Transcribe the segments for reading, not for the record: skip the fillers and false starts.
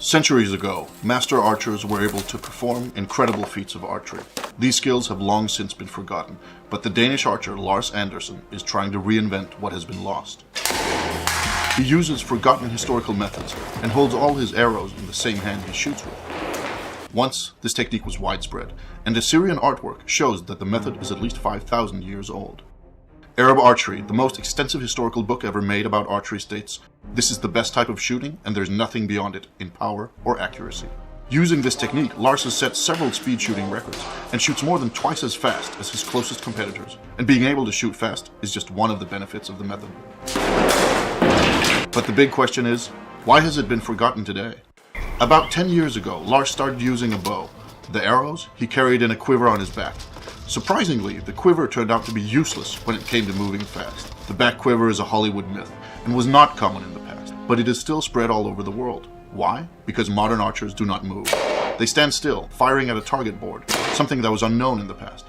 Centuries ago, master archers were able to perform incredible feats of archery. These skills have long since been forgotten, but the Danish archer Lars Andersen is trying to reinvent what has been lost. He uses forgotten historical methods and holds all his arrows in the same hand he shoots with. Once, this technique was widespread, and Assyrian artwork shows that the method is at least 5,000 years old. Arab Archery, the most extensive historical book ever made about archery, states, "This is the best type of shooting, and there's nothing beyond it in power or accuracy." Using this technique, Lars has set several speed shooting records and shoots more than twice as fast as his closest competitors. And being able to shoot fast is just one of the benefits of the method. But the big question is, why has it been forgotten today? About 10 years ago, Lars started using a bow. The arrows he carried in a quiver on his back. Surprisingly, the quiver turned out to be useless when it came to moving fast. The back quiver is a Hollywood myth and was not common in the past, but it is still spread all over the world. Why? Because modern archers do not move. They stand still, firing at a target board, something that was unknown in the past.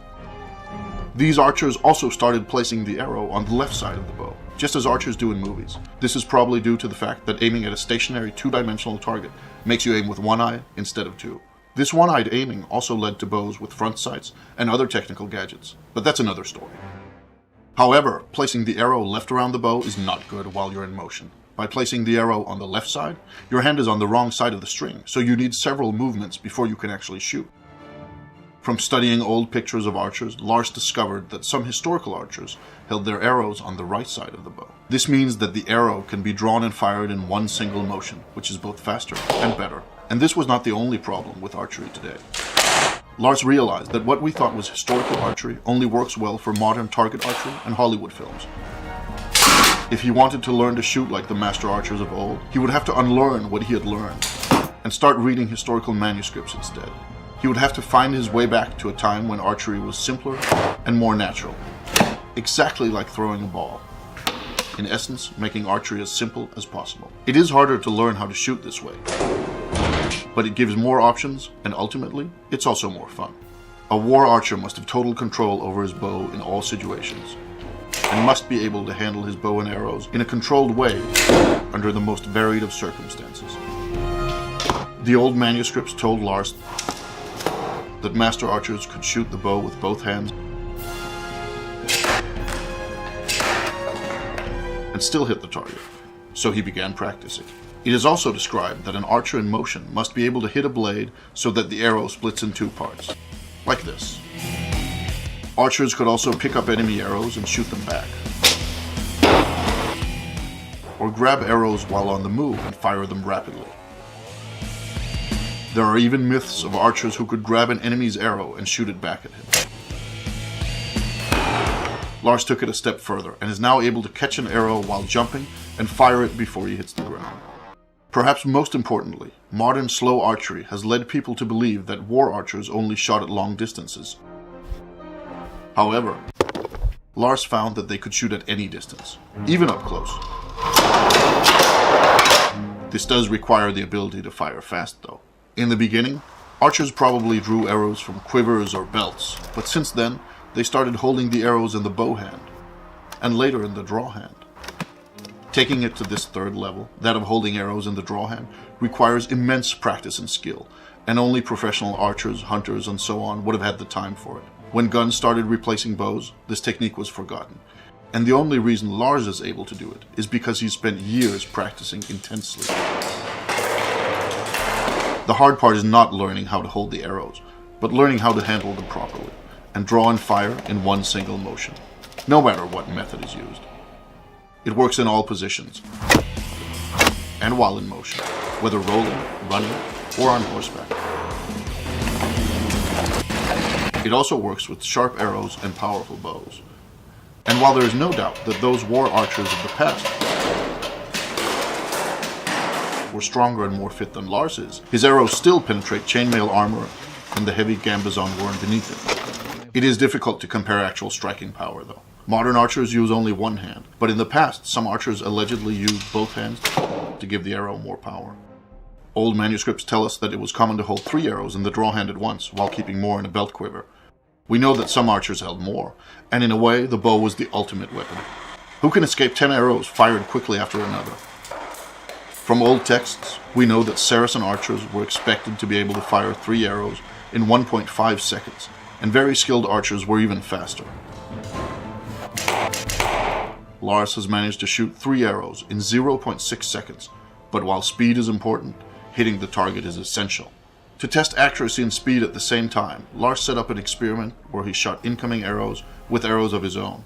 These archers also started placing the arrow on the left side of the bow, just as archers do in movies. This is probably due to the fact that aiming at a stationary two-dimensional target makes you aim with one eye instead of two. This one-eyed aiming also led to bows with front sights and other technical gadgets, but that's another story. However, placing the arrow left around the bow is not good while you're in motion. By placing the arrow on the left side, your hand is on the wrong side of the string, so you need several movements before you can actually shoot. From studying old pictures of archers, Lars discovered that some historical archers held their arrows on the right side of the bow. This means that the arrow can be drawn and fired in one single motion, which is both faster and better. And this was not the only problem with archery today. Lars realized that what we thought was historical archery only works well for modern target archery and Hollywood films. If he wanted to learn to shoot like the master archers of old, he would have to unlearn what he had learned and start reading historical manuscripts instead. He would have to find his way back to a time when archery was simpler and more natural, exactly like throwing a ball. In essence, making archery as simple as possible. It is harder to learn how to shoot this way, but it gives more options, and ultimately, it's also more fun. A war archer must have total control over his bow in all situations, and must be able to handle his bow and arrows in a controlled way under the most varied of circumstances. The old manuscripts told Lars that master archers could shoot the bow with both hands and still hit the target, so he began practicing. It is also described that an archer in motion must be able to hit a blade so that the arrow splits in two parts, like this. Archers could also pick up enemy arrows and shoot them back, or grab arrows while on the move and fire them rapidly. There are even myths of archers who could grab an enemy's arrow and shoot it back at him. Lars took it a step further and is now able to catch an arrow while jumping and fire it before he hits the ground. Perhaps most importantly, modern slow archery has led people to believe that war archers only shot at long distances. However, Lars found that they could shoot at any distance, even up close. This does require the ability to fire fast, though. In the beginning, archers probably drew arrows from quivers or belts, but since then, they started holding the arrows in the bow hand, and later in the draw hand. Taking it to this third level, that of holding arrows in the draw hand, requires immense practice and skill, and only professional archers, hunters, and so on would have had the time for it. When guns started replacing bows, this technique was forgotten, and the only reason Lars is able to do it is because he spent years practicing intensely. The hard part is not learning how to hold the arrows, but learning how to handle them properly, and draw and fire in one single motion, no matter what method is used. It works in all positions, and while in motion, whether rolling, running, or on horseback. It also works with sharp arrows and powerful bows. And while there is no doubt that those war archers of the past were stronger and more fit than Lars is, his arrows still penetrate chainmail armor and the heavy gambazon worn beneath it. It is difficult to compare actual striking power, though. Modern archers use only one hand, but in the past, some archers allegedly used both hands to give the arrow more power. Old manuscripts tell us that it was common to hold 3 arrows in the draw hand at once, while keeping more in a belt quiver. We know that some archers held more, and in a way, the bow was the ultimate weapon. Who can escape 10 arrows fired quickly after another? From old texts, we know that Saracen archers were expected to be able to fire 3 arrows in 1.5 seconds, and very skilled archers were even faster. Lars has managed to shoot 3 arrows in 0.6 seconds, but while speed is important, hitting the target is essential. To test accuracy and speed at the same time, Lars set up an experiment where he shot incoming arrows with arrows of his own.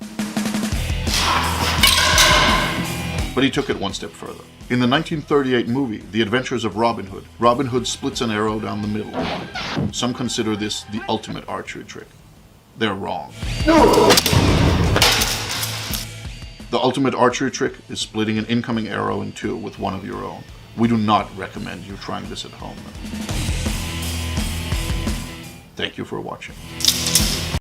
But he took it one step further. In the 1938 movie, The Adventures of Robin Hood, Robin Hood splits an arrow down the middle. Some consider this the ultimate archery trick. They're wrong. No! The ultimate archery trick is splitting an incoming arrow in 2 with one of your own. We do not recommend you trying this at home. Thank you for watching.